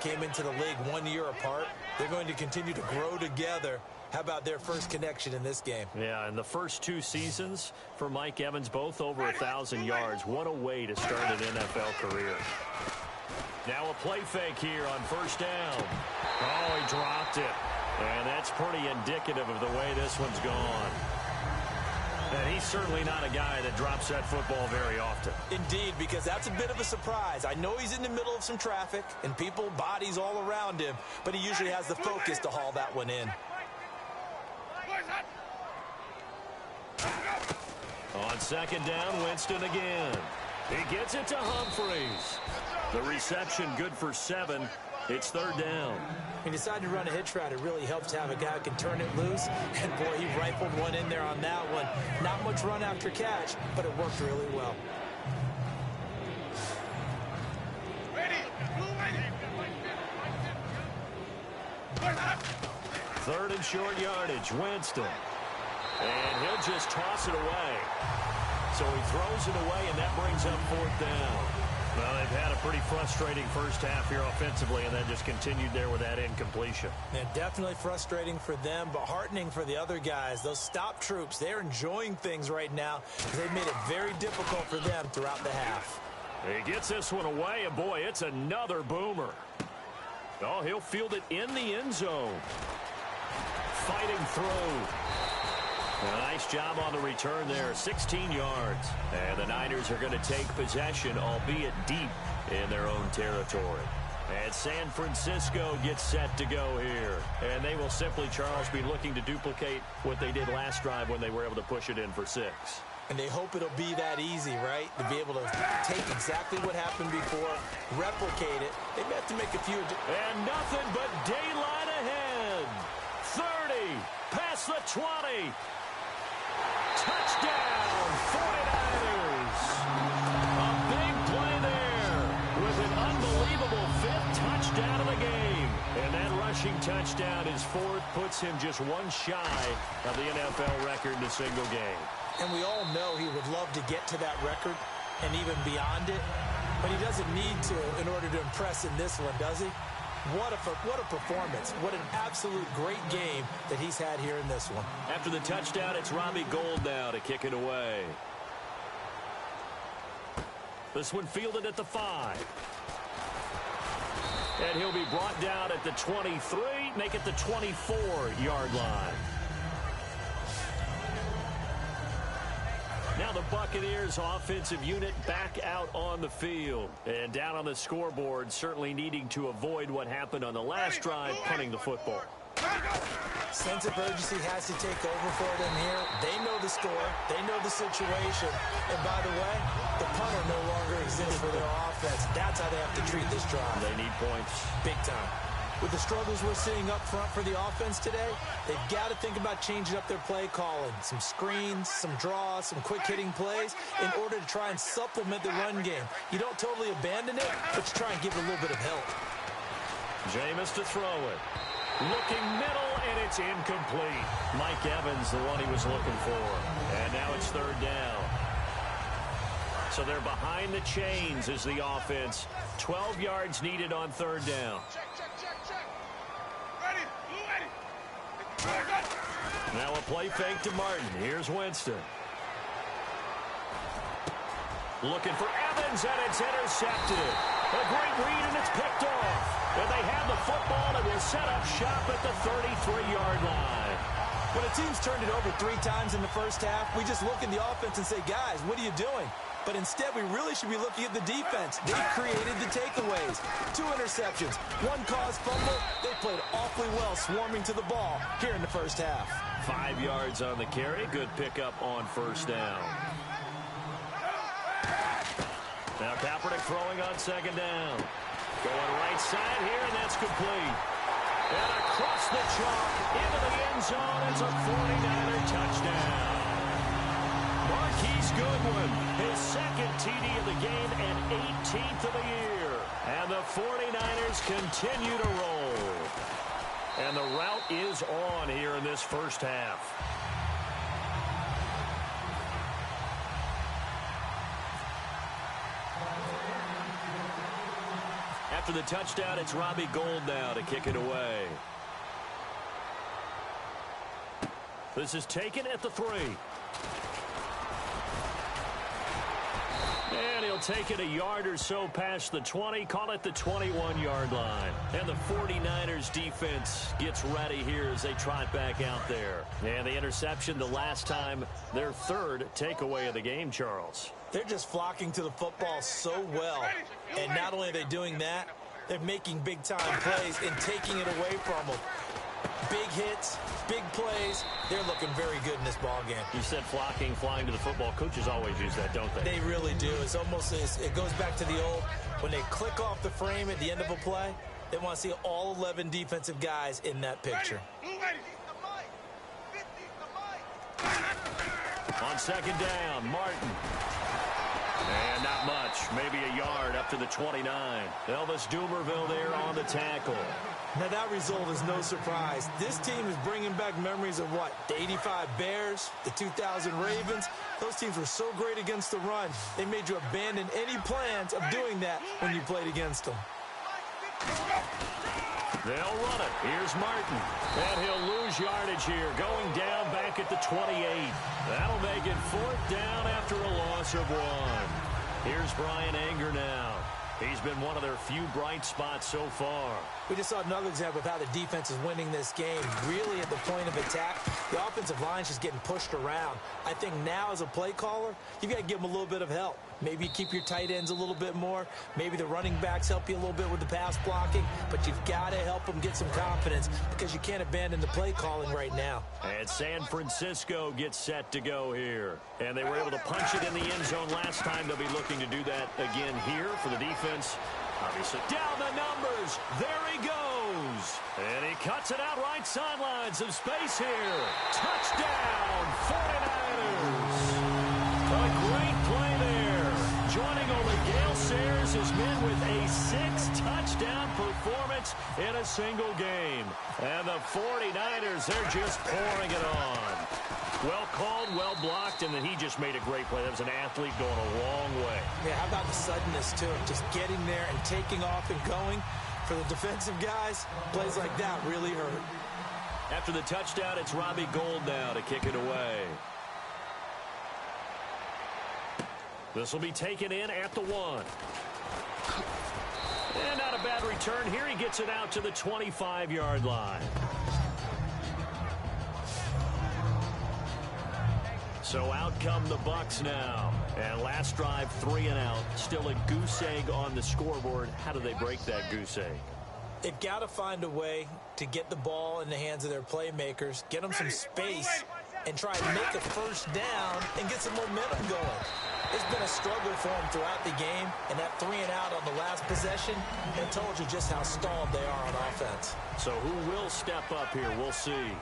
Came into the league 1 year apart. They're going to continue to grow together. How about their first connection in this game? Yeah, in the first 2 seasons for Mike Evans, both over 1,000 yards. What a way to start an NFL career. Now a play fake here on first down. Oh, he dropped it. And that's pretty indicative of the way this one's gone. And he's certainly not a guy that drops that football very often. Indeed, because that's a bit of a surprise. I know he's in the middle of some traffic and people, bodies all around him, but he usually has the focus to haul that one in. On second down, Winston again. He gets it to Humphreys. The reception good for 7. It's third down. He decided to run a hitch route. It really helps to have a guy who can turn it loose. And, boy, he rifled one in there on that one. Not much run after catch, but it worked really well. Third and short yardage, Winston. And he'll just toss it away. So he throws it away, and that brings up fourth down. Well, they've had a pretty frustrating first half here offensively, and then just continued there with that incompletion. Yeah, definitely frustrating for them, but heartening for the other guys. Those stop troops, they're enjoying things right now. They've made it very difficult for them throughout the half. He gets this one away, and boy, it's another boomer. Oh, he'll field it in the end zone. Fighting through. A nice job on the return there, 16 yards. And the Niners are going to take possession, albeit deep in their own territory. And San Francisco gets set to go here. And they will simply, Charles, be looking to duplicate what they did last drive when they were able to push it in for 6. And they hope it'll be that easy, right? To be able to take exactly what happened before, replicate it. They may have to make a few. And nothing but daylight ahead. 30, past the 20. Touchdown, 49ers. A big play there with an unbelievable 5th touchdown of the game. And that rushing touchdown is 4th, puts him just one shy of the NFL record in a single game. And we all know he would love to get to that record and even beyond it. But he doesn't need to in order to impress in this one, does he? What a performance. What an absolute great game that he's had here in this one. After the touchdown, it's Robbie Gould now to kick it away. This one fielded at the 5. And he'll be brought down at the 23, make it the 24-yard line. Now the Buccaneers offensive unit back out on the field. And down on the scoreboard, certainly needing to avoid what happened on the last drive, punting the football. Sense of urgency has to take over for them here. They know the score. They know the situation. And by the way, the punter no longer exists for their offense. That's how they have to treat this drive. They need points. Big time. With the struggles we're seeing up front for the offense today, they've got to think about changing up their play calling. Some screens, some draws, some quick-hitting plays in order to try and supplement the run game. You don't totally abandon it, but you try and give it a little bit of help. Jameis to throw it. Looking middle, and it's incomplete. Mike Evans, the one he was looking for. And now it's third down. So they're behind the chains as the offense. 12 yards needed on third down. Now a play fake to Martin. Here's Winston. Looking for Evans, and it's intercepted. A great read, and it's picked off. And they have the football, and will set up shop at the 33-yard line. When a team's turned it over 3 times in the first half, we just look at the offense and say, guys, what are you doing? But instead, we really should be looking at the defense. They created the takeaways. 2 interceptions, 1 caused fumble. They played awfully well swarming to the ball here in the first half. 5 yards on the carry. Good pickup on first down. Now Kaepernick throwing on second down. Going right side here, and that's complete. And across the chalk, into the end zone. It's a 49er touchdown. Marquise Goodwin, his second TD of the game and 18th of the year. And the 49ers continue to roll. And the route is on here in this first half. After the touchdown, it's Robbie Gould now to kick it away. This is taken at the 3. And he'll take it a yard or so past the 20, call it the 21-yard line. And the 49ers defense gets ready here as they trot back out there. And the interception the last time, their third takeaway of the game, Charles. They're just flocking to the football so well. And not only are they doing that, they're making big-time plays and taking it away from them. Big hits, big plays. They're looking very good in this ball game. You said flocking, flying to the football. Coaches always use that, don't they? They really do. It's almost, it goes back to the old, when they click off the frame at the end of a play, they want to see all 11 defensive guys in that picture. On second down, Martin. And not much, maybe a yard up to the 29. Elvis Dumerville there on the tackle. Now, that result is no surprise. This team is bringing back memories of what? The 85 Bears, the 2000 Ravens. Those teams were so great against the run. They made you abandon any plans of doing that when you played against them. They'll run it. Here's Martin. And he'll lose yardage here, going down back at the 28. That'll make it 4th down after a loss of 1. Here's Brian Anger now. He's been one of their few bright spots so far. We just saw another example of how the defense is winning this game. Really at the point of attack, the offensive line's just getting pushed around. I think now as a play caller, you've got to give them a little bit of help. Maybe keep your tight ends a little bit more. Maybe the running backs help you a little bit with the pass blocking. But you've got to help them get some confidence because you can't abandon the play calling right now. And San Francisco gets set to go here. And they were able to punch it in the end zone last time. They'll be looking to do that again here for the defense. Obviously, down the numbers. There he goes. And he cuts it out right sidelines. Some space here. Touchdown, 49ers. A great play there. Joining over Gale Sayers is men with a 6-touchdown performance in a single game. And the 49ers, they're just pouring it on. Well called, well blocked, and then he just made a great play. That was an athlete going a long way. Yeah, how about the suddenness to it? Just getting there and taking off and going. For the defensive guys, plays like that really hurt. After the touchdown, it's Robbie Gould now to kick it away. This will be taken in at the 1. And not a bad return here. He gets it out to the 25-yard line. So out come the Bucs now. And last drive, 3 and out. Still a goose egg on the scoreboard. How do they break that goose egg? They've got to find a way to get the ball in the hands of their playmakers, get them some space, and try and make a first down and get some momentum going. It's been a struggle for them throughout the game, and that 3 and out on the last possession, it told you just how stalled they are on offense. So who will step up here? We'll see.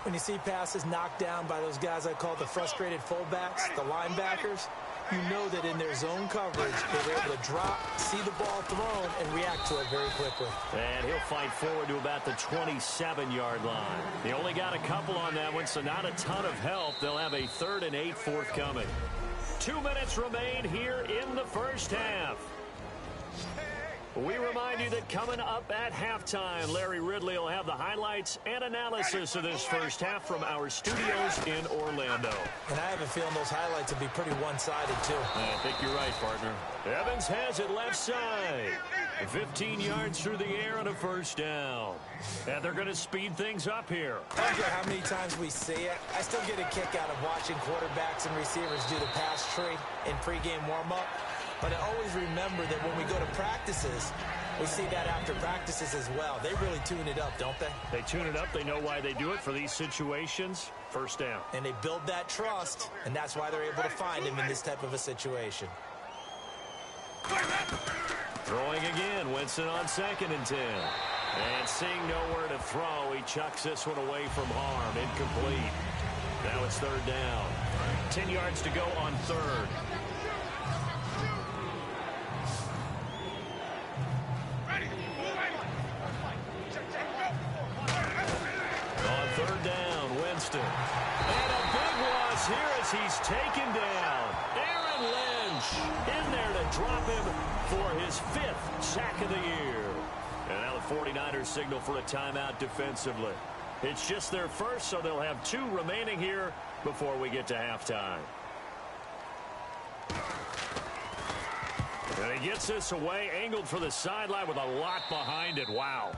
When you see passes knocked down by those guys I call the frustrated fullbacks, the linebackers, you know that in their zone coverage, they were able to drop, see the ball thrown, and react to it very quickly. And he'll fight forward to about the 27-yard line. They only got a couple on that one, so not a ton of help. They'll have a 3rd and 8 forthcoming. 2 minutes remain here in the first half. We remind you that coming up at halftime, Larry Ridley will have the highlights and analysis of this first half from our studios in Orlando. And I have a feeling those highlights will be pretty one-sided, too. I think you're right, partner. Evans has it left side. 15 yards through the air on a first down. And they're going to speed things up here. I don't care how many times we see it. I still get a kick out of watching quarterbacks and receivers do the pass tree in pregame warm-up. But I always remember that when we go to practices, we see that after practices as well. They really tune it up, don't they? They tune it up. They know why they do it for these situations. First down. And they build that trust, and that's why they're able to find him in this type of a situation. Throwing again. Winston on 2nd and 10. And seeing nowhere to throw, he chucks this one away from harm. Incomplete. Now it's 3rd down. 10 yards to go on 3rd. On 3rd down, Winston. And a big loss here as he's taken down. Aaron Lynch in there to drop him for his 5th sack of the year. And now the 49ers signal for a timeout defensively. It's just their first, so they'll have 2 remaining here before we get to halftime. And he gets this away, angled for the sideline with a lot behind it. Wow.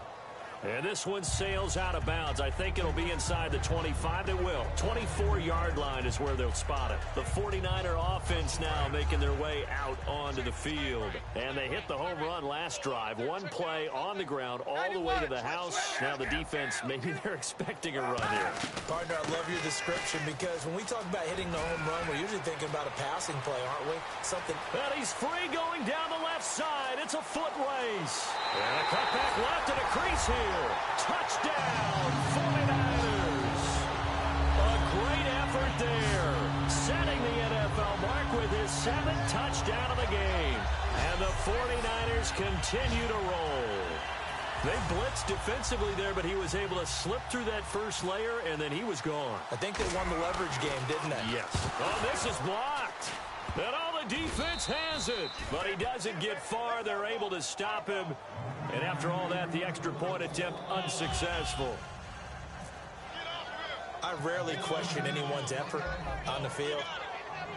And this one sails out of bounds. I think it'll be inside the 25. It will. 24-yard line is where they'll spot it. The 49er offense now making their way out onto the field. And they hit the home run last drive. One play on the ground all the way to the house. Now the defense, maybe they're expecting a run here. Partner, I love your description because when we talk about hitting the home run, we're usually thinking about a passing play, aren't we? Something. And he's free going down the left side. It's a foot race. And a cutback left and a crease here. Touchdown, 49ers. A great effort there. Setting the NFL mark with his 7th touchdown of the game. And the 49ers continue to roll. They blitzed defensively there, but he was able to slip through that first layer, and then he was gone. I think they won the leverage game, didn't they? Yes. Oh, this is blocked. And all the defense has it. But he doesn't get far. They're able to stop him. And after all that, the extra point attempt unsuccessful. I rarely question anyone's effort on the field.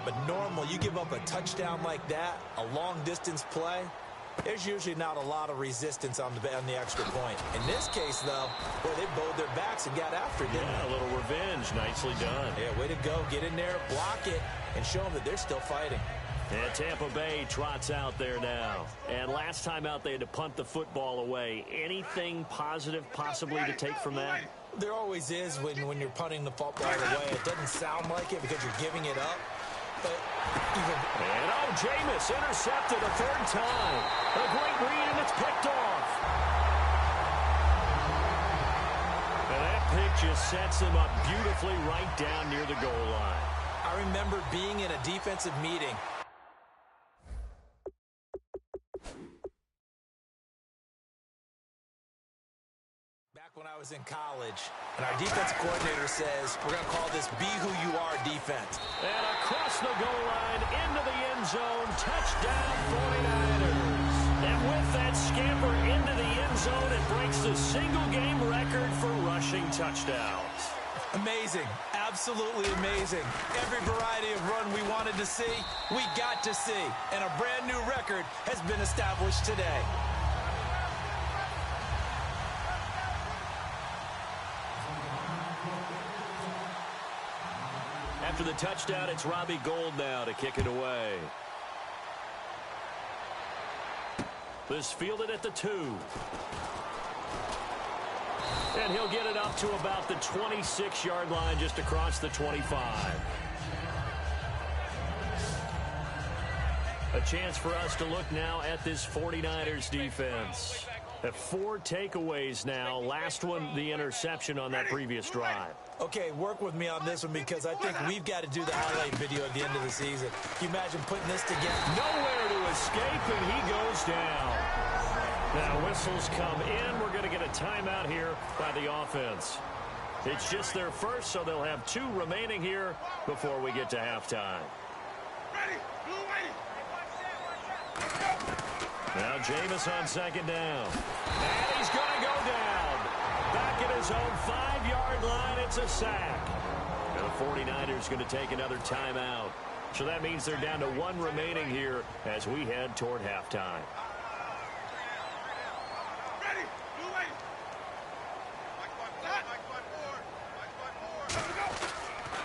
But normal, you give up a touchdown like that, a long-distance play, there's usually not a lot of resistance on the extra point. In this case, though, boy, they bowed their backs and got after it, didn't they? A little revenge. Nicely done. Yeah, way to go. Get in there, block it, and show them that they're still fighting. And Tampa Bay trots out there now. And last time out, they had to punt the football away. Anything positive possibly to take from that? There always is when you're punting the football away. It doesn't sound like it because you're giving it up. But even... And Jameis intercepted a 3rd time. A great read, and it's picked off. And that pick just sets him up beautifully right down near the goal line. I remember being in a defensive meeting. When I was in college, and our defensive coordinator says, we're going to call this Be Who You Are defense. And across the goal line, into the end zone, touchdown 49ers. And with that scamper into the end zone, it breaks the single-game record for rushing touchdowns. Amazing. Absolutely amazing. Every variety of run we wanted to see, we got to see. And a brand new record has been established today. After the touchdown, it's Robbie Gould now to kick it away. This fielded at the 2. And he'll get it up to about the 26-yard line, just across the 25. A chance for us to look now at this 49ers defense. At 4 takeaways now. Last one, the interception on that previous drive. Okay, work with me on this one because I think we've got to do the highlight video at the end of the season. Can you imagine putting this together? Nowhere to escape, and he goes down. Now whistles come in. We're going to get a timeout here by the offense. It's just their first, so they'll have 2 remaining here before we get to halftime. Now Jameis on 2nd down. And he's going to go down. Back at his own 5-yard line, it's a sack. And the 49ers going to take another timeout. So that means they're down to 1 remaining here as we head toward halftime.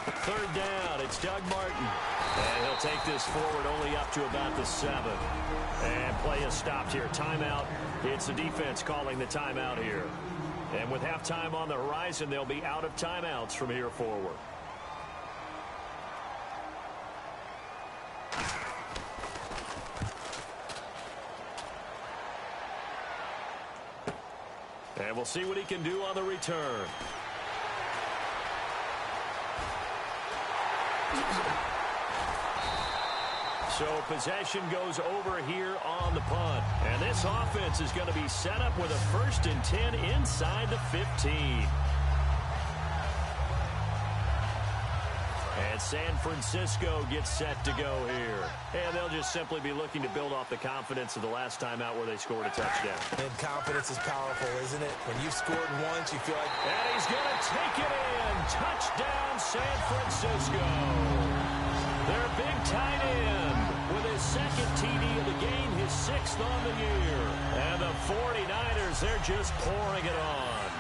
Third down, it's Doug Martin. And he'll take this forward only up to about the 7. And play is stopped here. Timeout. It's the defense calling the timeout here. And with halftime on the horizon, they'll be out of timeouts from here forward. And we'll see what he can do on the return. So possession goes over here on the punt. And this offense is going to be set up with a 1st and 10 inside the 15. And San Francisco gets set to go here. And they'll just simply be looking to build off the confidence of the last time out where they scored a touchdown. And confidence is powerful, isn't it? When you've scored once, you feel like... And he's going to take it in. Touchdown, San Francisco. Their big tight end with his second TD of the game, his sixth on the year. And the 49ers, they're just pouring it on.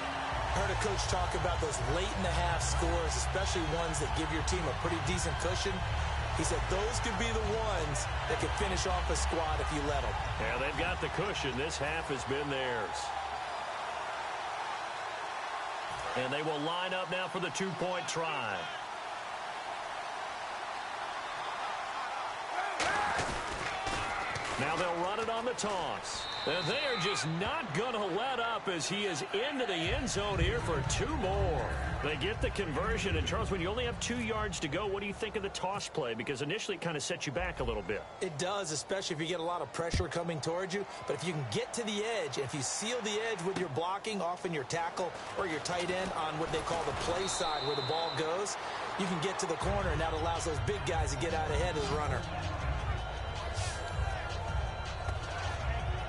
I heard a coach talk about those late-in-the-half scores, especially ones that give your team a pretty decent cushion. He said those could be the ones that could finish off a squad if you let them. Yeah, they've got the cushion. This half has been theirs. And they will line up now for the two-point try. Now they'll run it on the toss. And they are just not going to let up as he is into the end zone here for two more. They get the conversion. And, Charles, when you only have 2 yards to go, what do you think of the toss play? Because initially it kind of sets you back a little bit. It does, especially if you get a lot of pressure coming towards you. But if you can get to the edge, if you seal the edge with your blocking, often your tackle or your tight end on what they call the play side where the ball goes, you can get to the corner, and that allows those big guys to get out ahead as runner.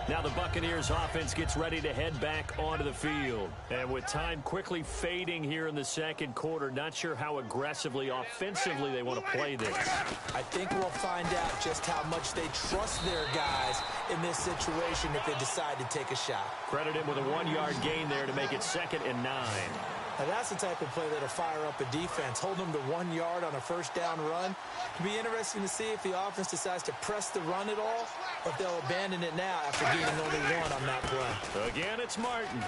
Now the Buccaneers offense gets ready to head back onto the field. And with time quickly fading here in the second quarter, not sure how aggressively, offensively they want to play this. I think we'll find out just how much they trust their guys in this situation if they decide to take a shot. Credit him with a 1-yard gain there to make it 2nd and 9. Now that's the type of play that'll fire up a defense. Hold them to 1 yard on a first down run. It'll be interesting to see if the offense decides to press the run at all, or if they'll abandon it now after gaining only 1 on that play. Again, it's Martin.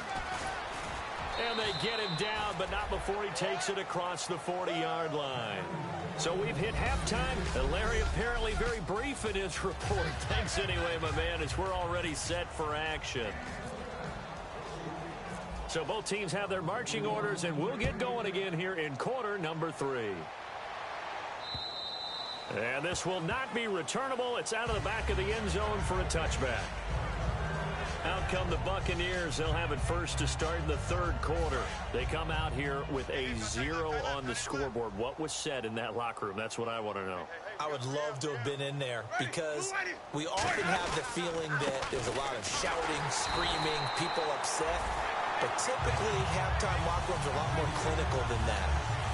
And they get him down, but not before he takes it across the 40-yard line. So we've hit halftime, and Larry apparently very brief in his report. Thanks anyway, my man, as we're already set for action. So both teams have their marching orders, and we'll get going again here in quarter number 3. And this will not be returnable. It's out of the back of the end zone for a touchback. Out come the Buccaneers. They'll have it first to start in the third quarter. They come out here with a 0 on the scoreboard. What was said in that locker room? That's what I want to know. I would love to have been in there because we often have the feeling that there's a lot of shouting, screaming, people upset. But typically, halftime locker rooms are a lot more clinical than that.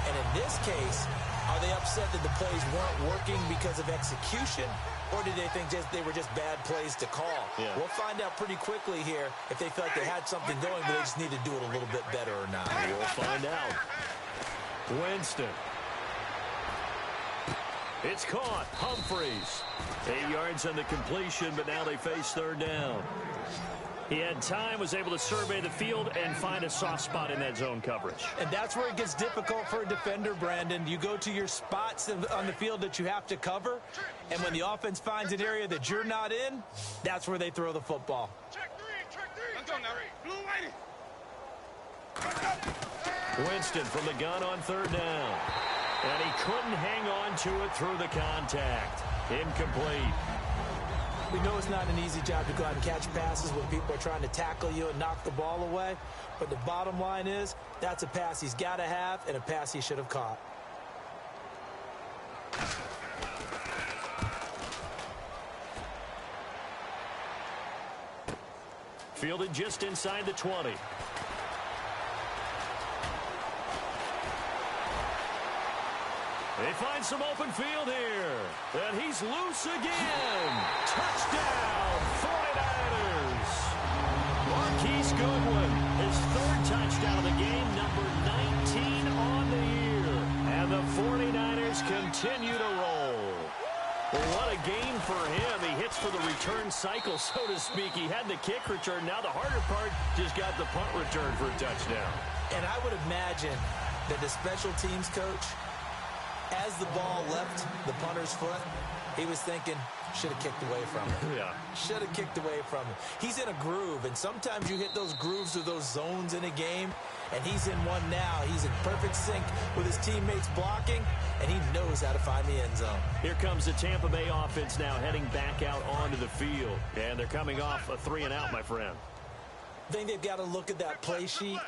And in this case, are they upset that the plays weren't working because of execution? Or did they think they were just bad plays to call? Yeah. We'll find out pretty quickly here if they felt they had something going, but they just need to do it a little bit better or not. We'll find out. Winston. It's caught. Humphreys. 8 yards on the completion, but now they face third down. He had time, was able to survey the field and find a soft spot in that zone coverage. And that's where it gets difficult for a defender, Brandon. You go to your spots on the field that you have to cover, and when the offense finds an area that you're not in, that's where they throw the football. Winston from the gun on third down. And he couldn't hang on to it through the contact. Incomplete. We know it's not an easy job to go out and catch passes when people are trying to tackle you and knock the ball away. But the bottom line is, that's a pass he's got to have and a pass he should have caught. Fielded just inside the 20. They find some open field here. And he's loose again. Touchdown, 49ers. Marquise Goodwin, his third touchdown of the game, number 19 on the year. And the 49ers continue to roll. Well, what a game for him. He hits for the return cycle, so to speak. He had the kick return. Now the harder part, just got the punt return for a touchdown. And I would imagine that the special teams coach, as the ball left the punter's foot, he was thinking, should have kicked away from it. Yeah. Should have kicked away from it. He's in a groove, and sometimes you hit those grooves or those zones in a game, and he's in one now. He's in perfect sync with his teammates blocking, and he knows how to find the end zone. Here comes the Tampa Bay offense now heading back out onto the field. And they're coming off a 3-and-out, my friend. I think they've got to look at that play sheet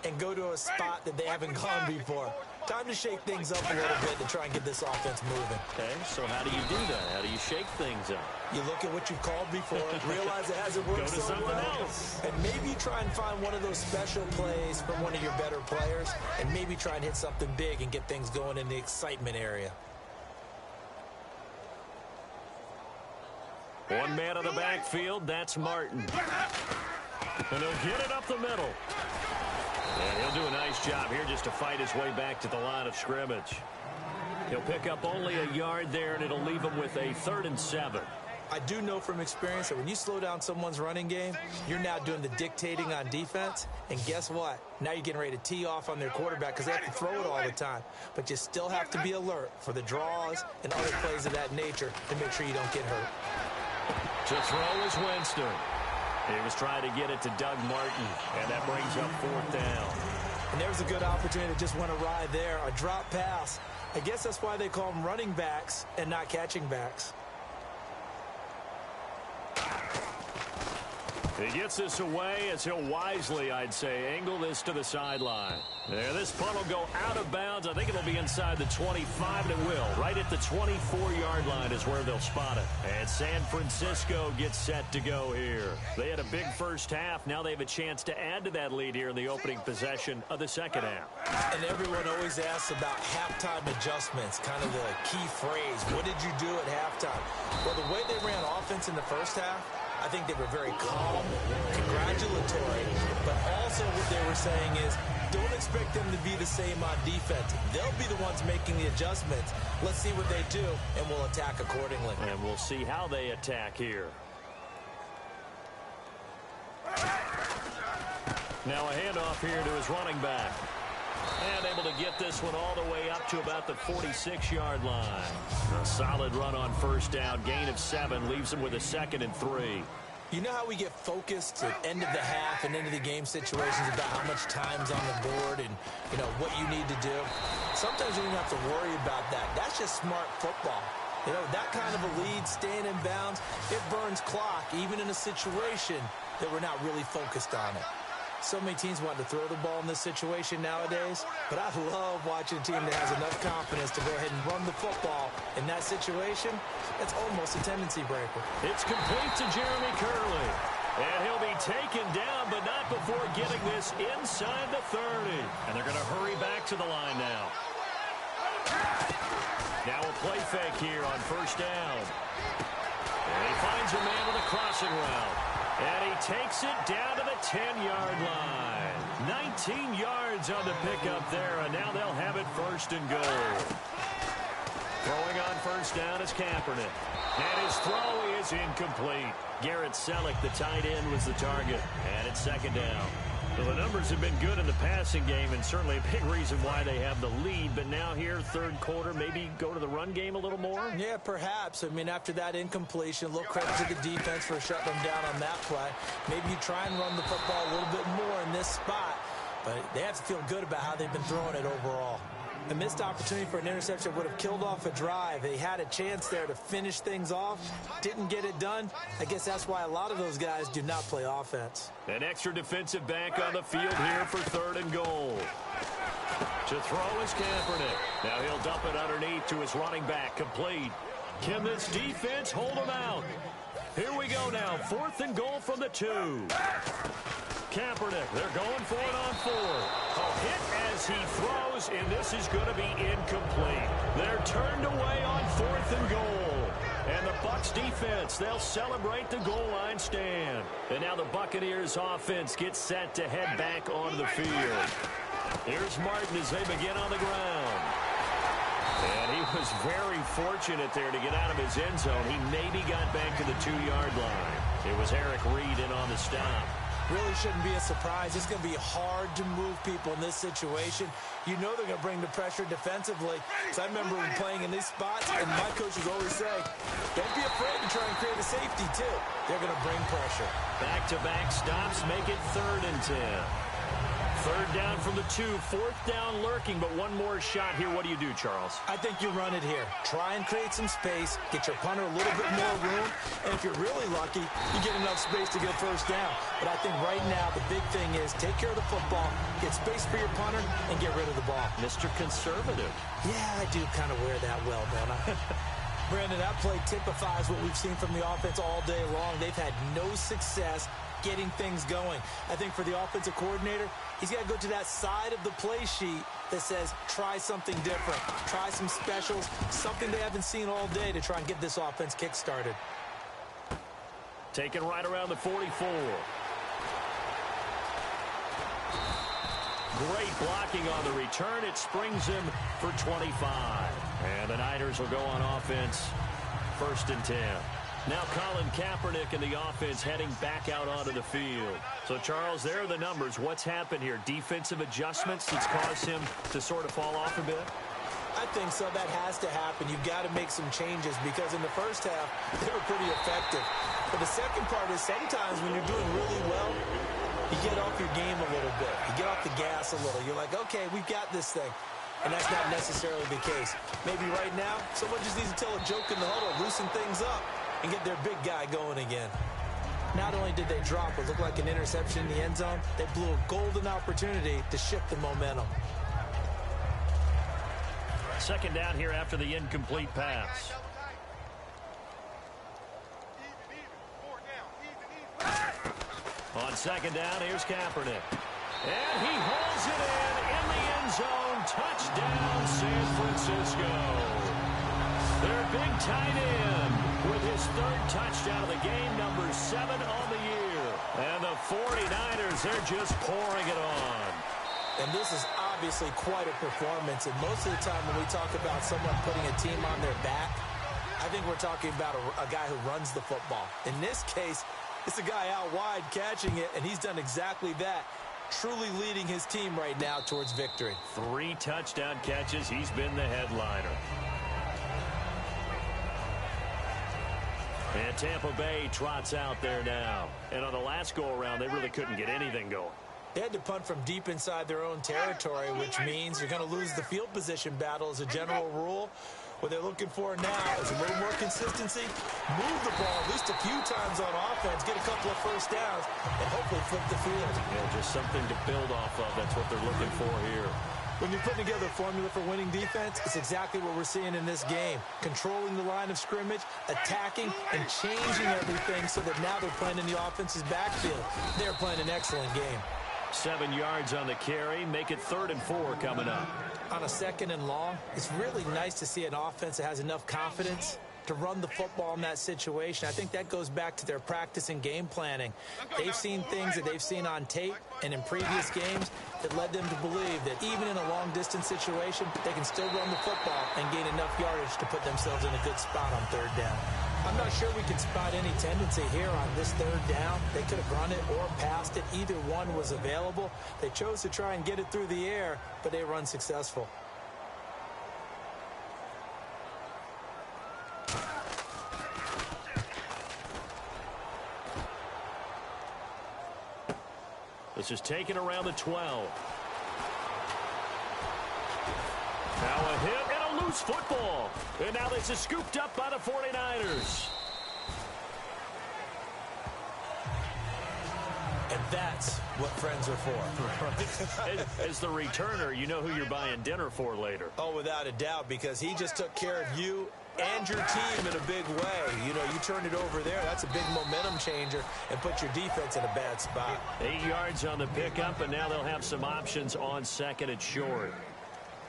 and go to a spot that they haven't gone before. Time to shake things up a little bit to try and get this offense moving. Okay, so how do you do that? How do you shake things up? You look at what you've called before, realize it hasn't worked so well, and maybe you try and find one of those special plays from one of your better players, and maybe try and hit something big and get things going in the excitement area. One man on the backfield, that's Martin. And he'll get it up the middle. And he'll do a nice job here just to fight his way back to the line of scrimmage. He'll pick up only a yard there, and it'll leave him with a 3rd and 7. I do know from experience that when you slow down someone's running game, you're now doing the dictating on defense. And guess what? Now you're getting ready to tee off on their quarterback because they have to throw it all the time. But you still have to be alert for the draws and other plays of that nature to make sure you don't get hurt. To throw is Winston. He was trying to get it to Doug Martin, and that brings up 4th down. And there was a good opportunity to just went awry there, a drop pass. I guess that's why they call them running backs and not catching backs. He gets this away as he'll wisely, I'd say, angle this to the sideline. There, this punt will go out of bounds. I think it'll be inside the 25, and it will. Right at the 24-yard line is where they'll spot it. And San Francisco gets set to go here. They had a big first half. Now they have a chance to add to that lead here in the opening possession of the second half. And everyone always asks about halftime adjustments, kind of the key phrase. What did you do at halftime? Well, the way they ran offense in the first half, I think they were very calm, congratulatory, but also what they were saying is don't expect them to be the same on defense. They'll be the ones making the adjustments. Let's see what they do, and we'll attack accordingly. And we'll see how they attack here. Now a handoff here to his running back. And able to get this one all the way up to about the 46-yard line. A solid run on first down. Gain of 7 leaves him with a 2nd and 3. You know how we get focused at end of the half and into the game situations about how much time's on the board and, you know, what you need to do? Sometimes you don't have to worry about that. That's just smart football. You know, that kind of a lead, staying in bounds, it burns clock, even in a situation that we're not really focused on it. So many teams want to throw the ball in this situation nowadays, but I love watching a team that has enough confidence to go ahead and run the football in that situation. That's almost a tendency breaker. It's complete to Jeremy Curley. And he'll be taken down, but not before getting this inside the 30. And they're going to hurry back to the line now. Now a play fake here on first down. And he finds a man with a crossing route. And he takes it down to the 10-yard line. 19 yards on the pickup there, and now they'll have it 1st and goal. Throwing on first down is Kaepernick. And his throw is incomplete. Garrett Selleck, the tight end, was the target. And it's 2nd down. Well, the numbers have been good in the passing game, and certainly a big reason why they have the lead. But now here, 3rd quarter, maybe go to the run game a little more? Yeah, perhaps. I mean, after that incompletion, a little credit to the defense for shutting them down on that play. Maybe you try and run the football a little bit more in this spot, but they have to feel good about how they've been throwing it overall. A missed opportunity for an interception would have killed off a drive. They had a chance there to finish things off, didn't get it done. I guess that's why a lot of those guys do not play offense. An extra defensive back on the field here for 3rd and goal. To throw is Kaepernick. Now he'll dump it underneath to his running back, complete. Can this defense hold him out? Here we go now, 4th and goal from the 2. Kaepernick, they're going for it on 4. A hit as he throws, and this is going to be incomplete. They're turned away on 4th and goal. And the Bucs defense, they'll celebrate the goal line stand. And now the Buccaneers offense gets set to head back onto the field. Here's Martin as they begin on the ground. And he was very fortunate there to get out of his end zone. He maybe got back to the 2-yard line. It was Eric Reed in on the stop. Really shouldn't be a surprise. It's going to be hard to move people in this situation. You know they're going to bring the pressure defensively. So I remember when playing in these spots, and my coaches always say, don't be afraid to try and create a safety, too. They're going to bring pressure. Back-to-back stops make it 3rd and 10. Third down from the 2, fourth down lurking, but one more shot here. What do you do, Charles? I think you run it here. Try and create some space, get your punter a little bit more room, and if you're really lucky, you get enough space to get a first down. But I think right now the big thing is take care of the football, get space for your punter, and get rid of the ball. Mr. Conservative. Yeah, I do kind of wear that well, don't I? Brandon, that play typifies what we've seen from the offense all day long. They've had no success getting things going. I think for the offensive coordinator, he's got to go to that side of the play sheet that says try something different, try some specials, something they haven't seen all day to try and get this offense kick-started. Taken right around the 44. Great blocking on the return. It springs him for 25. And the Niners will go on offense, 1st and 10. Now Colin Kaepernick and the offense heading back out onto the field. So, Charles, there are the numbers. What's happened here? Defensive adjustments that's caused him to sort of fall off a bit? I think so. That has to happen. You've got to make some changes because in the first half, they were pretty effective. But the second part is sometimes when you're doing really well, you get off your game a little bit. You get off the gas a little. You're like, okay, we've got this thing. And that's not necessarily the case. Maybe right now, someone just needs to tell a joke in the huddle, loosen things up, and get their big guy going again. Not only did they drop what looked like an interception in the end zone, they blew a golden opportunity to shift the momentum. Second down here after the incomplete pass. On second down, here's Kaepernick. And he hauls it in the end zone. Touchdown, San Francisco. Their big tight end with his 3rd touchdown of the game, number 7 on the year. And the 49ers, they're just pouring it on. And this is obviously quite a performance. And most of the time when we talk about someone putting a team on their back, I think we're talking about a guy who runs the football. In this case, it's a guy out wide catching it, and he's done exactly that. Truly leading his team right now towards victory. 3 touchdown catches. He's been the headliner. And Tampa Bay trots out there now. And on the last go-around, they really couldn't get anything going. They had to punt from deep inside their own territory, which means you're going to lose the field position battle as a general rule. What they're looking for now is a little more consistency, move the ball at least a few times on offense, get a couple of first downs, and hopefully flip the field. Yeah, just something to build off of. That's what they're looking for here. When you're putting together a formula for winning defense, it's exactly what we're seeing in this game. Controlling the line of scrimmage, attacking, and changing everything so that now they're playing in the offense's backfield. They're playing an excellent game. 7 yards on the carry. Make it 3rd and 4 coming up. On a 2nd and long, it's really nice to see an offense that has enough confidence to run the football in that situation. I think that goes back to their practice and game planning. They've seen things that they've seen on tape and in previous games that led them to believe that even in a long-distance situation, they can still run the football and gain enough yardage to put themselves in a good spot on 3rd down. I'm not sure we can spot any tendency here on this 3rd down. They could have run it or passed it. Either one was available. They chose to try and get it through the air, but they were unsuccessful. This is taken around the 12. Now a hit and a loose football. And now this is scooped up by the 49ers. And that's what friends are for. Right. As the returner, you know who you're buying dinner for later. Oh, without a doubt, because he just took care of you and your team in a big way. You know, you turned it over there. That's a big momentum changer and put your defense in a bad spot. 8 yards on the pickup, and now they'll have some options on 2nd and short.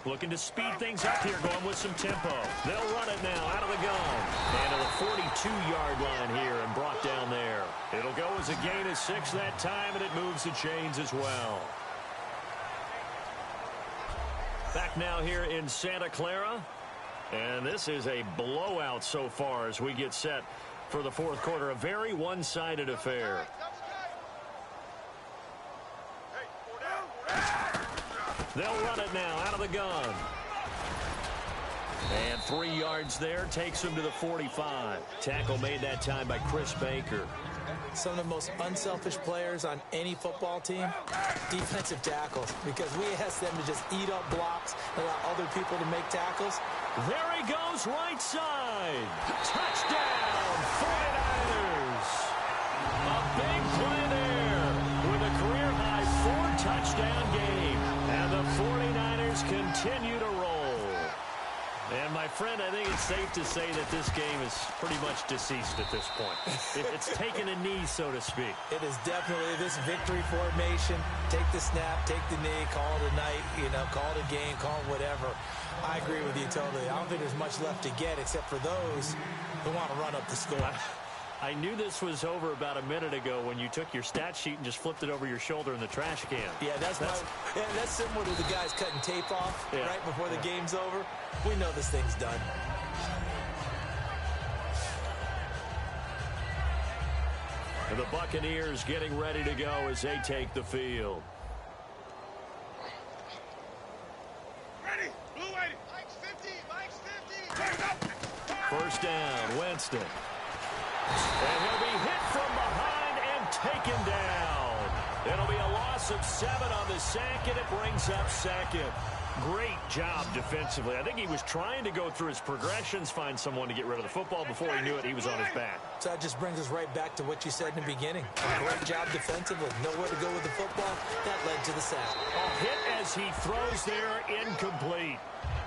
Looking to speed things up here, going with some tempo. They'll run it now out of the gun. And to the 42-yard line here and brought down there. It'll go as a gain of 6 that time, and it moves the chains as well. Back now here in Santa Clara. And this is a blowout so far as we get set for the 4th quarter. A very one-sided affair. They'll run it now out of the gun. And 3 yards there takes him to the 45. Tackle made that time by Chris Baker. Some of the most unselfish players on any football team, defensive tackles, because we ask them to just eat up blocks and allow other people to make tackles. There he goes, right side. Touchdown, 49ers. A big play there with a career-high 4-touchdown game. And the 49ers continue to roll. And, my friend, I think it's safe to say that this game is pretty much deceased at this point. It's taken a knee, so to speak. It is definitely this victory formation. Take the snap, take the knee, call it a night, call it a game, call it whatever. I agree with you totally. I don't think there's much left to get except for those who want to run up the score. I knew this was over about a minute ago when you took your stat sheet and just flipped it over your shoulder in the trash can. Yeah, that's similar to the guys cutting tape off right before the game's over. We know this thing's done. And the Buccaneers getting ready to go as they take the field. Ready, blue 80. Mike's 50, 50. First down, Winston. And he'll be hit from behind and taken down. It'll be a loss of 7 on the sack, and it brings up second. Great job defensively. I think he was trying to go through his progressions, find someone to get rid of the football. Before he knew it, he was on his back. So that just brings us right back to what you said in the beginning. A great job defensively. Nowhere to go with the football. That led to the sack. A hit as he throws there, incomplete.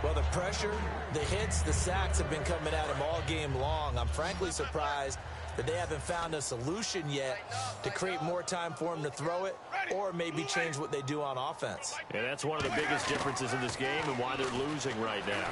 Well, the pressure, the hits, the sacks have been coming at him all game long. I'm frankly surprised that they haven't found a solution yet to create more time for him to throw it or maybe change what they do on offense. And that's one of the biggest differences in this game and why they're losing right now.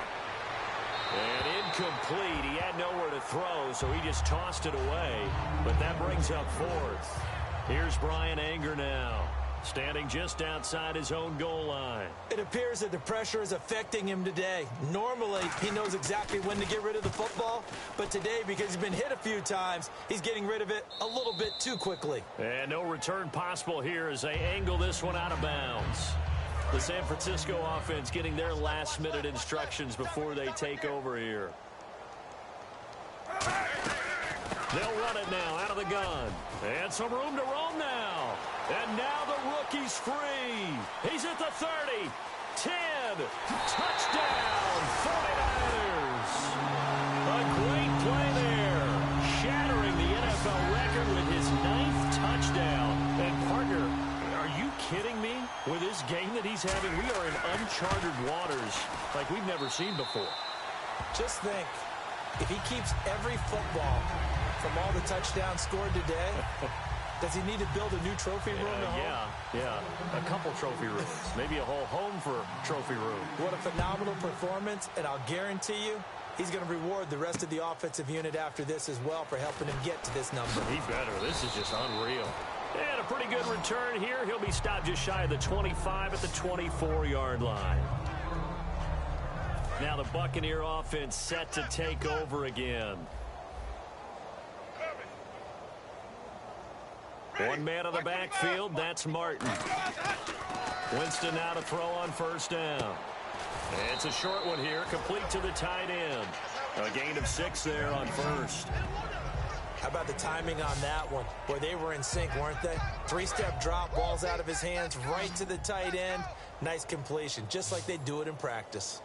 And incomplete. He had nowhere to throw, so he just tossed it away. But that brings up fourth. Here's Brian Anger now, standing just outside his own goal line. It appears that the pressure is affecting him today. Normally, he knows exactly when to get rid of the football, but today, because he's been hit a few times, he's getting rid of it a little bit too quickly. And no return possible here as they angle this one out of bounds. The San Francisco offense getting their last-minute instructions before they take over here. They'll run it now out of the gun. And some room to roam now. And now the rookie's free. He's at the 30. 10. Touchdown, 49ers. A great play there. Shattering the NFL record with his 9th touchdown. And, partner, are you kidding me? With this game that he's having, we are in uncharted waters like we've never seen before. Just think, if he keeps every football from all the touchdowns scored today, does he need to build a new trophy room at home? Yeah. A couple trophy rooms. Maybe a whole home for trophy room. What a phenomenal performance, and I'll guarantee you he's going to reward the rest of the offensive unit after this as well for helping him get to this number. He better. This is just unreal. And a pretty good return here. He'll be stopped just shy of the 25 at the 24-yard line. Now the Buccaneer offense set to take over again. One man on the backfield, that's Martin. Winston now to throw on first down. And it's a short one here, complete to the tight end. A gain of 6 there on first. How about the timing on that one? Boy, they were in sync, weren't they? 3-step drop, balls out of his hands, right to the tight end. Nice completion, just like they do it in practice.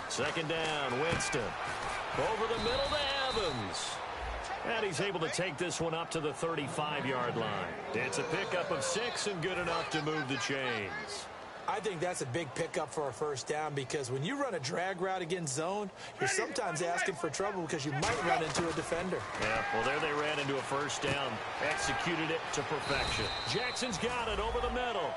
Second down, Winston. Over the middle to Evans. And he's able to take this one up to the 35-yard line. It's a pickup of 6 and good enough to move the chains. I think that's a big pickup for a first down because when you run a drag route against zone, you're sometimes asking for trouble because you might run into a defender. Yeah, well, there they ran into a first down. Executed it to perfection. Jackson's got it over the middle.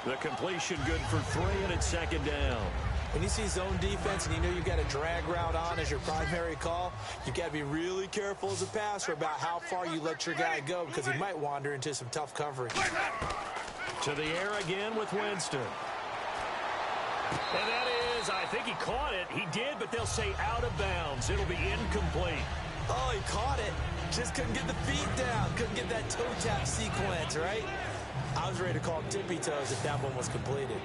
The completion good for 3, and it's second down. When you see zone defense and you know you've got a drag route on as your primary call, you've got to be really careful as a passer about how far you let your guy go because he might wander into some tough coverage. To the air again with Winston. And that is, I think he caught it. He did, but they'll say out of bounds. It'll be incomplete. Oh, he caught it. Just couldn't get the feet down. Couldn't get that toe tap sequence, right? I was ready to call tippy toes if that one was completed.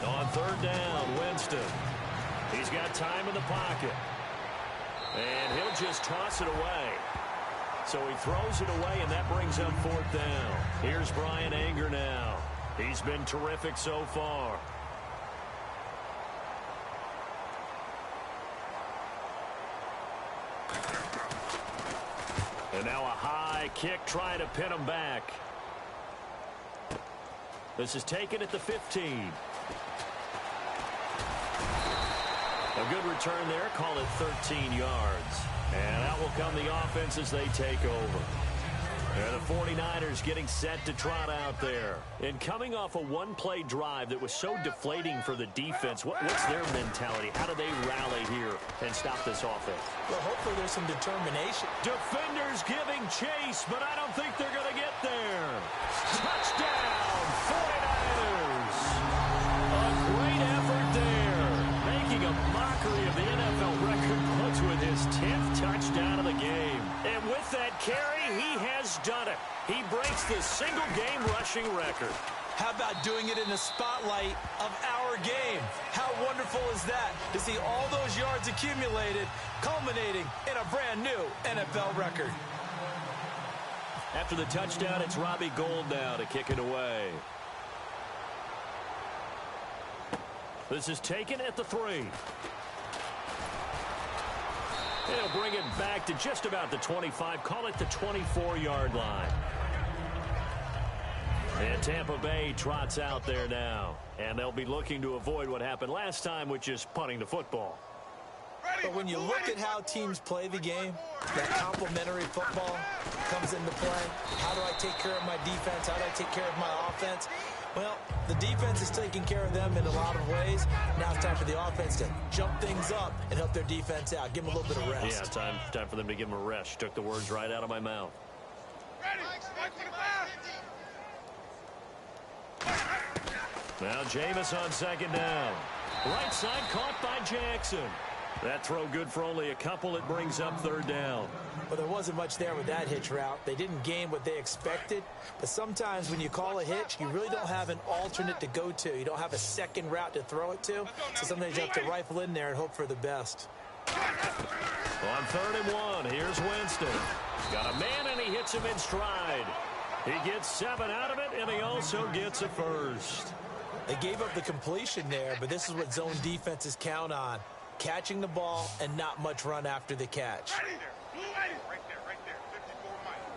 On third down, Winston. He's got time in the pocket. And he'll just toss it away. So he throws it away, and that brings up 4th down. Here's Brian Anger now. He's been terrific so far. And now a high kick trying to pin him back. This is taken at the 15. A good return there. Call it 13 yards. And out will come the offense as they take over. And the 49ers getting set to trot out there. And coming off a one-play drive that was so deflating for the defense, what's their mentality? How do they rally here and stop this offense? Well, hopefully there's some determination. Defenders giving chase, but I don't think they're going to get there. Touchdown, 49ers. A great effort there. Making a mockery of the NFL record books with his 10th touchdown of the game. And with that carry, he has done it. He breaks the single-game rushing record. How about doing it in the spotlight of our game? How wonderful is that to see all those yards accumulated, culminating in a brand new NFL record. After the touchdown, it's Robbie Gould now to kick it away. This is taken at the 3. He'll bring it back to just about the 25. Call it the 24-yard line. And Tampa Bay trots out there now. And they'll be looking to avoid what happened last time, which is punting the football. But when you look at how teams play the game, that complementary football comes into play. How do I take care of my defense? How do I take care of my offense? Well, the defense is taking care of them in a lot of ways. Now it's time for the offense to jump things up and help their defense out. Give them a little bit of rest. Yeah, time for them to give them a rest. You took the words right out of my mouth. Now Jameis on 2nd down. Right side caught by Jackson. That throw good for only a couple. It brings up 3rd down. Well, there wasn't much there with that hitch route. They didn't gain what they expected. But sometimes when you call a hitch, you really don't have an alternate to go to. You don't have a second route to throw it to. So sometimes you have to rifle in there and hope for the best. On 3rd and 1, here's Winston. Got a man, and he hits him in stride. He gets 7 out of it, and he also gets a first. They gave up the completion there, but this is what zone defenses count on. Catching the ball and not much run after the catch.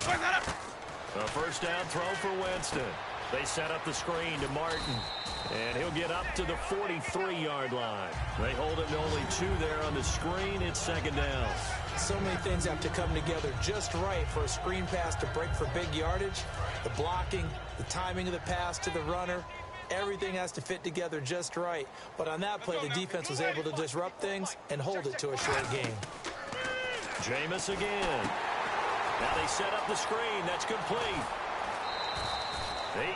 A 1st down throw for Winston. They set up the screen to Martin. And he'll get up to the 43-yard line. They hold him to only 2 there on the screen. It's 2nd down. So many things have to come together just right for a screen pass to break for big yardage. The blocking, the timing of the pass to the runner. Everything has to fit together just right. But on that play, the defense was able to disrupt things and hold it to a short game. Jameis again. Now they set up the screen. That's complete.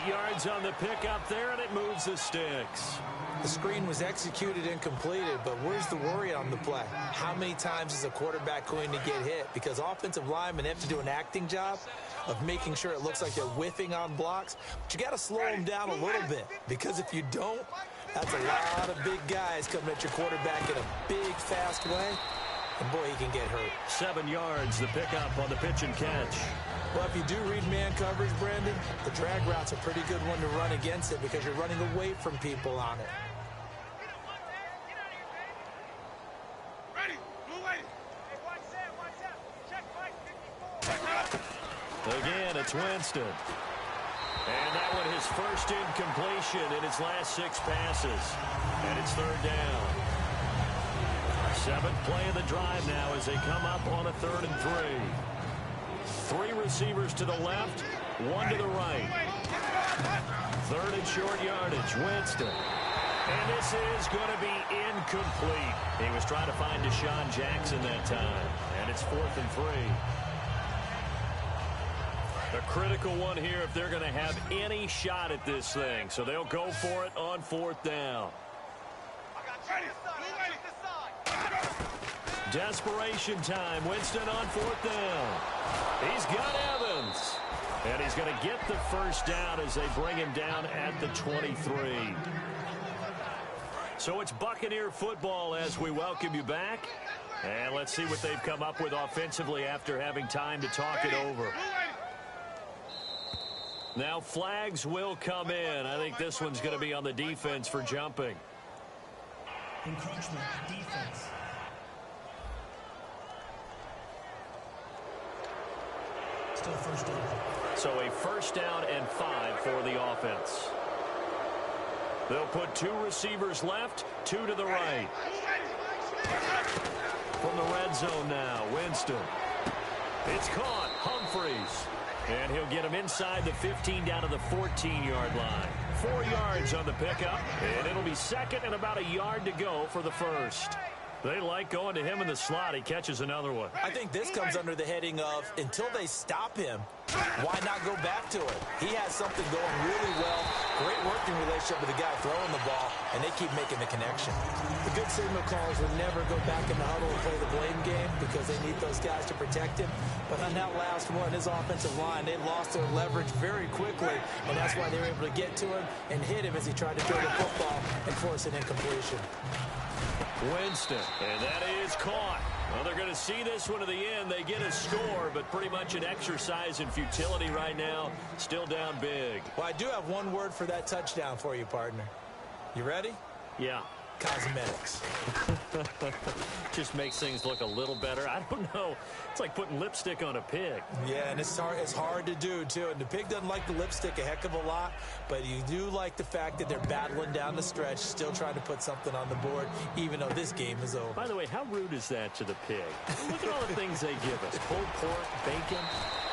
8 yards on the pickup there, and it moves the sticks. The screen was executed and completed, but where's the worry on the play? How many times is a quarterback going to get hit? Because offensive linemen have to do an acting job of making sure it looks like they're whiffing on blocks. But you got to slow them down a little bit, because if you don't, that's a lot of big guys coming at your quarterback in a big, fast way. And boy, he can get hurt. 7 yards, the pickup on the pitch and catch. Well, if you do read man coverage, Brandon, the drag route's a pretty good one to run against it because you're running away from people on it. Again, it's Winston. And that one his first incompletion in his last 6 passes. And it's 3rd down. 7th play of the drive now as they come up on a 3rd and 3. 3 receivers to the left, 1 to the right. 3rd and short yardage, Winston. And this is going to be incomplete. He was trying to find Deshaun Jackson that time. And it's 4th and 3. A critical one here if they're going to have any shot at this thing. So they'll go for it on 4th down. Desperation time. Winston on 4th down. He's got Evans. And he's going to get the first down as they bring him down at the 23. So it's Buccaneer football as we welcome you back. And let's see what they've come up with offensively after having time to talk it over. Now flags will come in. I think this one's going to be on the defense for jumping. Encroachment, defense. Still first down. So a first down and 5 for the offense. They'll put 2 receivers left, 2 to the right. From the red zone now, Winston. It's caught, Humphries. And he'll get him inside the 15 down to the 14-yard line. 4 yards on the pickup, and it'll be second and about a yard to go for the first. They like going to him in the slot. He catches another one. I think this comes under the heading of, until they stop him, why not go back to it? He has something going really well. Great working relationship with the guy throwing the ball, and they keep making the connection. The good signal callers would never go back in the huddle and play the blame game because they need those guys to protect him. But on that last one, his offensive line, they lost their leverage very quickly, and that's why they were able to get to him and hit him as he tried to throw the football and force an incompletion. Winston, and that is caught. Well, they're going to see this one to the end. They get a score, but pretty much an exercise in futility right now. Still down big. Well, I do have one word for that touchdown for you, partner. You ready? Yeah. Cosmetics. Just makes things look a little better. I don't know. It's like putting lipstick on a pig. Yeah, and it's hard to do, too. And the pig doesn't like the lipstick a heck of a lot, but you do like the fact that they're battling down the stretch, still trying to put something on the board, even though this game is over. By the way, how rude is that to the pig? Look at all the things they give us. Pulled pork, bacon.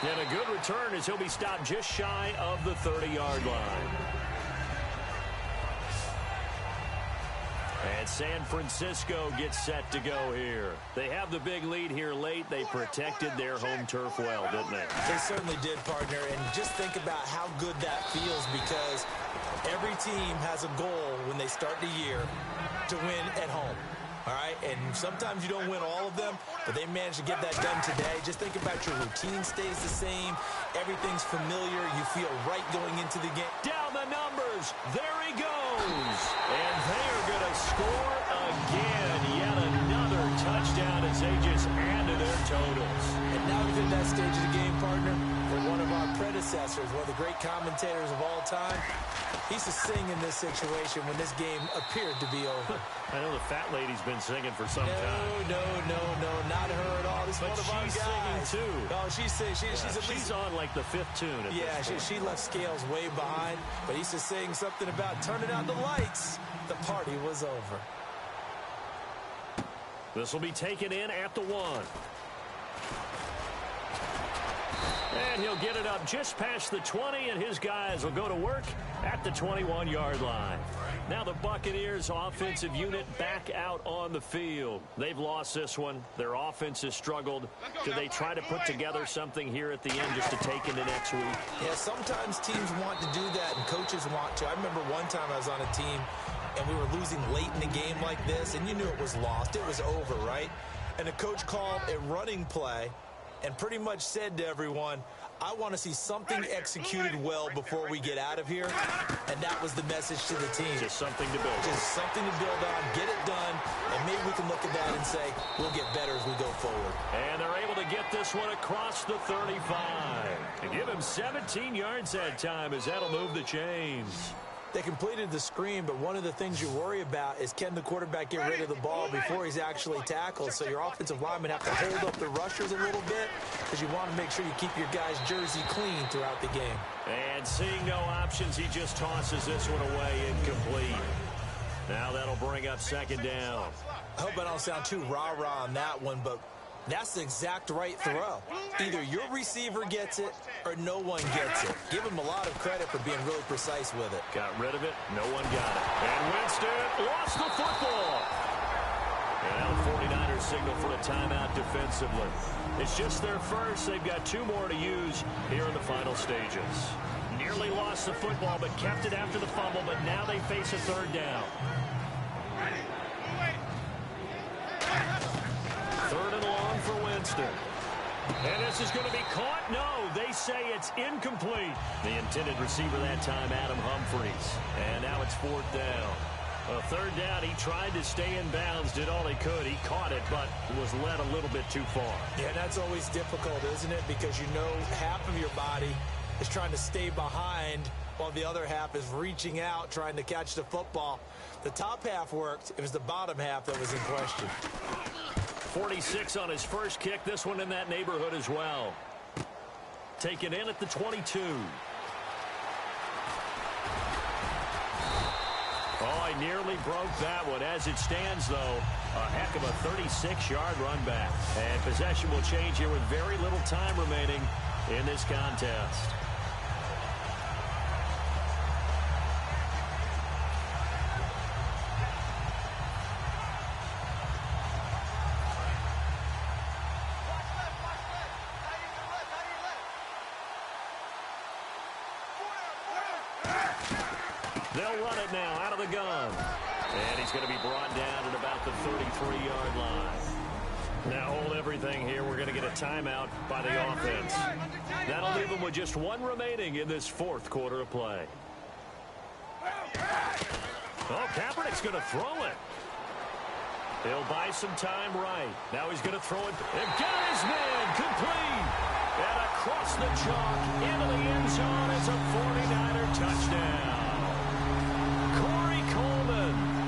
And a good return as he'll be stopped just shy of the 30-yard line. And San Francisco gets set to go here. They have the big lead here late. They protected their home turf well, didn't they? They certainly did, partner. And just think about how good that feels, because every team has a goal when they start the year to win at home. All right, and sometimes you don't win all of them, but they managed to get that done today. Just think about your routine stays the same. Everything's familiar. You feel right going into the game. Down the numbers. There he goes. And they are going to score again. Yet another touchdown as they just add to their totals. And now we've hit that stage of the game, partner, for one of our predecessors, one of the great commentators of all time. He used to sing in this situation when this game appeared to be over. I know the fat lady's been singing for some time. No, not her at all. This is but one of our guys. She's singing too. Oh, she's at least she's on like the 5th tune. She left Scales way behind, but he used to sing something about turning out the lights. The party was over. This will be taken in at the 1. And he'll get it up just past the 20, and his guys will go to work at the 21-yard line. Now the Buccaneers offensive unit back out on the field. They've lost this one. Their offense has struggled. Do they try to put together something here at the end just to take into next week? Yeah, sometimes teams want to do that, and coaches want to. I remember one time I was on a team, and we were losing late in the game like this, and you knew it was lost. It was over, right? And the coach called a running play and pretty much said to everyone, I want to see something executed well before we get out of here. And that was the message to the team. Just something to build on. Just something to build on, get it done, and maybe we can look at that and say, we'll get better as we go forward. And they're able to get this one across the 35. And give him 17 yards that time as that'll move the chains. They completed the screen, but one of the things you worry about is can the quarterback get rid of the ball before he's actually tackled? So your offensive linemen have to hold up the rushers a little bit because you want to make sure you keep your guy's jersey clean throughout the game. And seeing no options, he just tosses this one away incomplete. Now that'll bring up second down. I hope I don't sound too rah-rah on that one, but that's the exact right throw. Either your receiver gets it or no one gets it. Give him a lot of credit for being really precise with it. Got rid of it. No one got it. And Winston lost the football. And now the 49ers signal for a timeout defensively. It's just their first. They've got 2 more to use here in the final stages. Nearly lost the football, but kept it after the fumble, but now they face a 3rd down. 3rd and long for Winston. And this is going to be caught. No, they say it's incomplete. The intended receiver that time, Adam Humphries. And now it's 4th down. A third down, he tried to stay in bounds, did all he could. He caught it, but was led a little bit too far. Yeah, that's always difficult, isn't it? Because you know half of your body is trying to stay behind while the other half is reaching out, trying to catch the football. The top half worked. It was the bottom half that was in question. 46 on his first kick. This one in that neighborhood as well. Taken in at the 22. Oh, he nearly broke that one. As it stands, though, a heck of a 36-yard run back. And possession will change here with very little time remaining in this contest. They'll run it now out of the gun. And he's going to be brought down at about the 33-yard line. Now hold everything here. We're going to get a timeout by the offense. That'll leave them with just one remaining in this fourth quarter of play. Oh, Kaepernick's going to throw it. He'll buy some time right. Now he's going to throw it. And got his man complete. And across the chalk into the end zone. It's a 49er touchdown.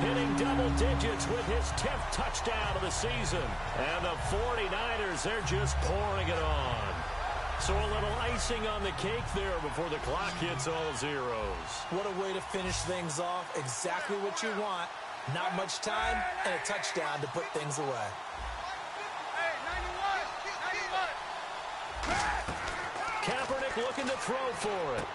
Hitting double digits with his 10th touchdown of the season. And the 49ers, they're just pouring it on. So a little icing on the cake there before the clock hits all zeros. What a way to finish things off. Exactly what you want. Not much time and a touchdown to put things away. Kaepernick looking to throw for it.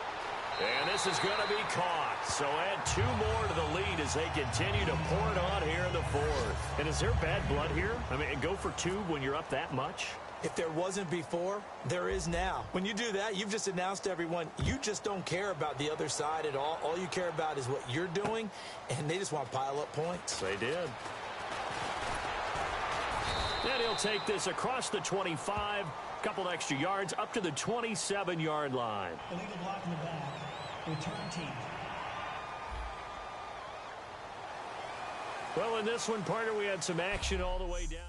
And this is going to be caught. So add 2 more to the lead as they continue to pour it on here in the fourth. And is there bad blood here? I mean, go for 2 when you're up that much? If there wasn't before, there is now. When you do that, you've just announced to everyone, you just don't care about the other side at all. All you care about is what you're doing, and they just want to pile up points. They did. And he'll take this across the 25, couple extra yards, up to the 27-yard line. Illegal block in the back. Return team. Well, in this one, partner, we had some action all the way down.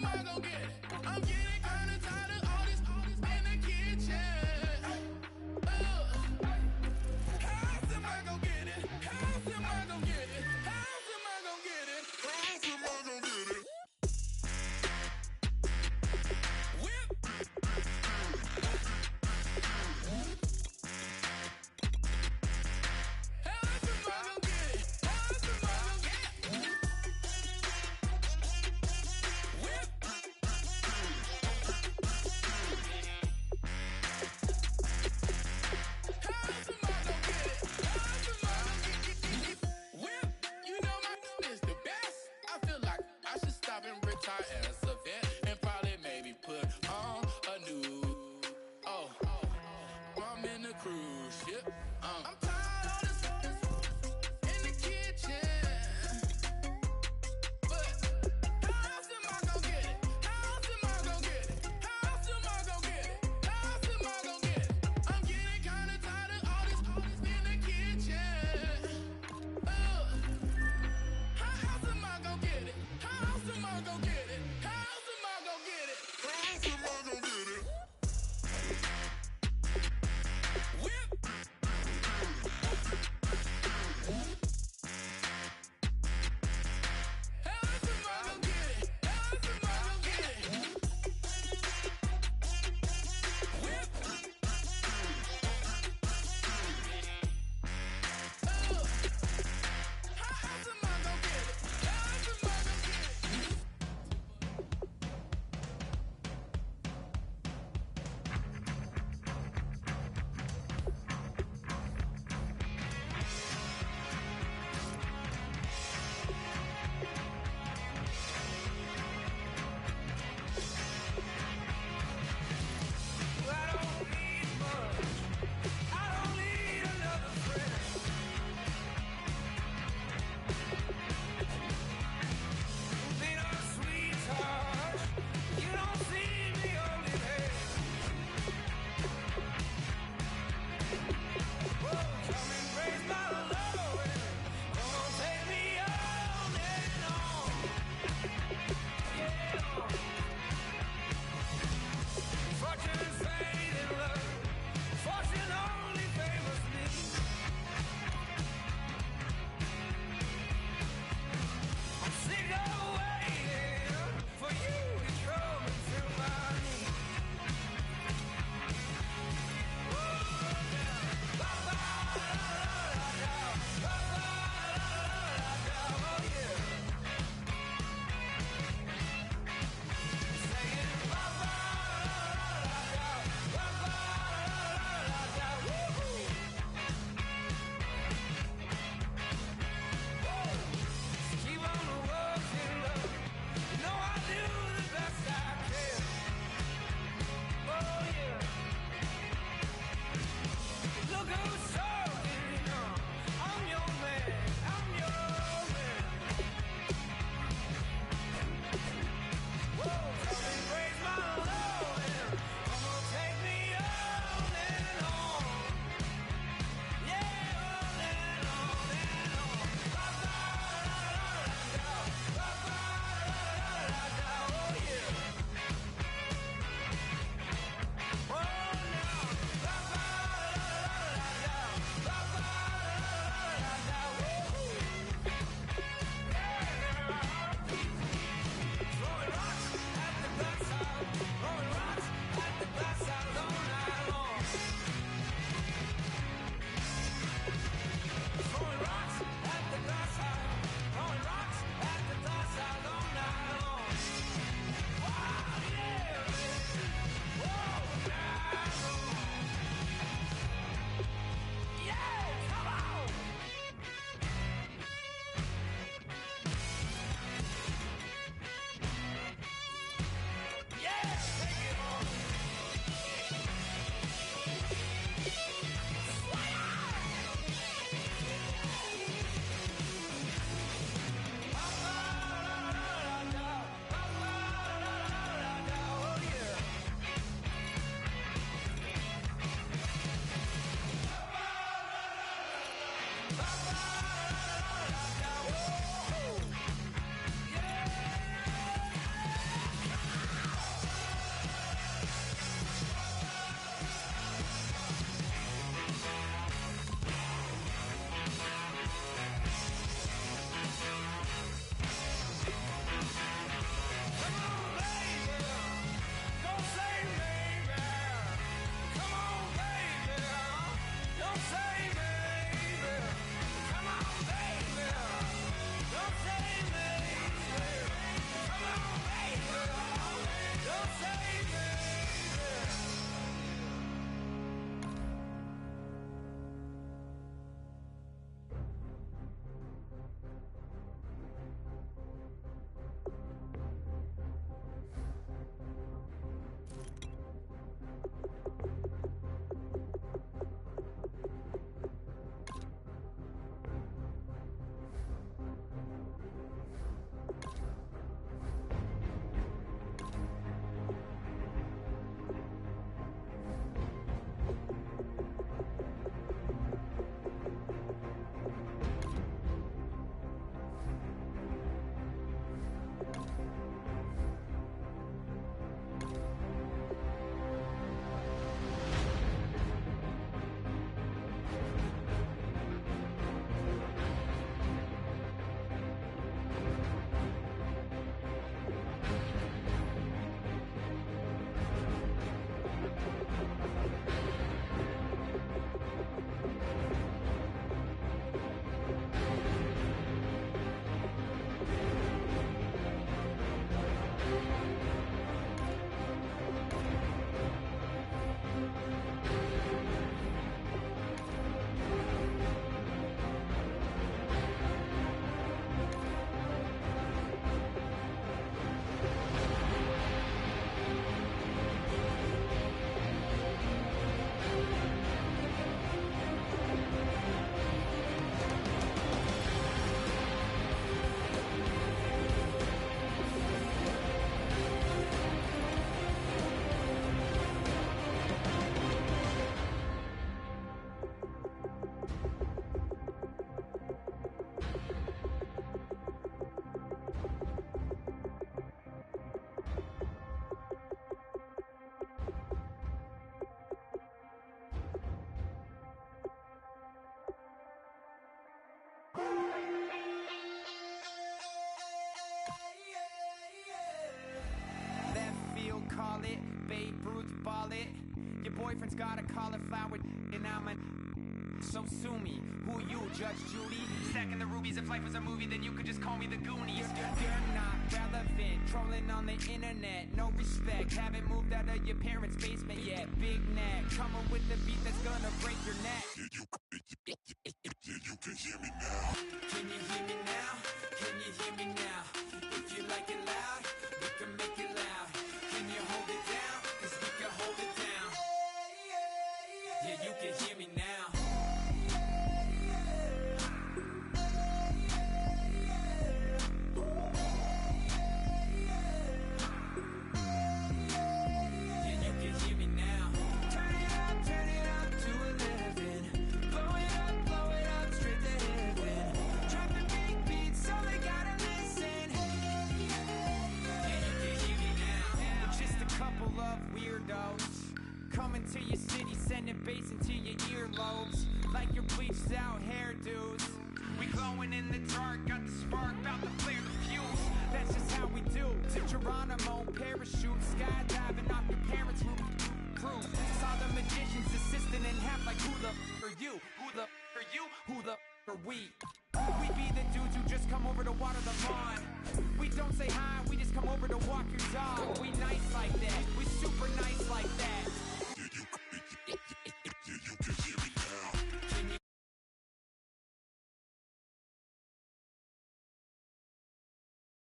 am I gonna get it? I'm getting kinda tired of all this in the kitchen. How am I gonna get it? How am I gonna get it? How am I gonna get it? How am I gonna get it? Whip. Babe Ruth ball it. Your boyfriend's got a cauliflower, and I'm a. So sue me. Who you, Judge Judy? Stacking the rubies. If life was a movie, then you could just call me the Goonies. You're not relevant. Trolling on the internet. No respect. Haven't moved out of your parents' basement yet. Big neck. Coming with the beat that's gonna break your neck. You can hear me now. Can you hear me now? Can you hear me now? If you like it loud, we can make it loud. Can you hold it down? 'Cause we can hold it down. Yeah, you can hear me now. Coming to your city, sending bass into your earlobes, like your bleached out hairdos. We glowing in the dark, got the spark, about to flare the fuse. That's just how we do. To Geronimo, parachute, skydiving off your parents' roof. Saw the magician's assistant in half, like who the are you? Who the are you? Who the are we? We be the dudes who just come over to water the lawn. We don't say hi, we just come over to walk your dog. We nice like that, we super nice like that.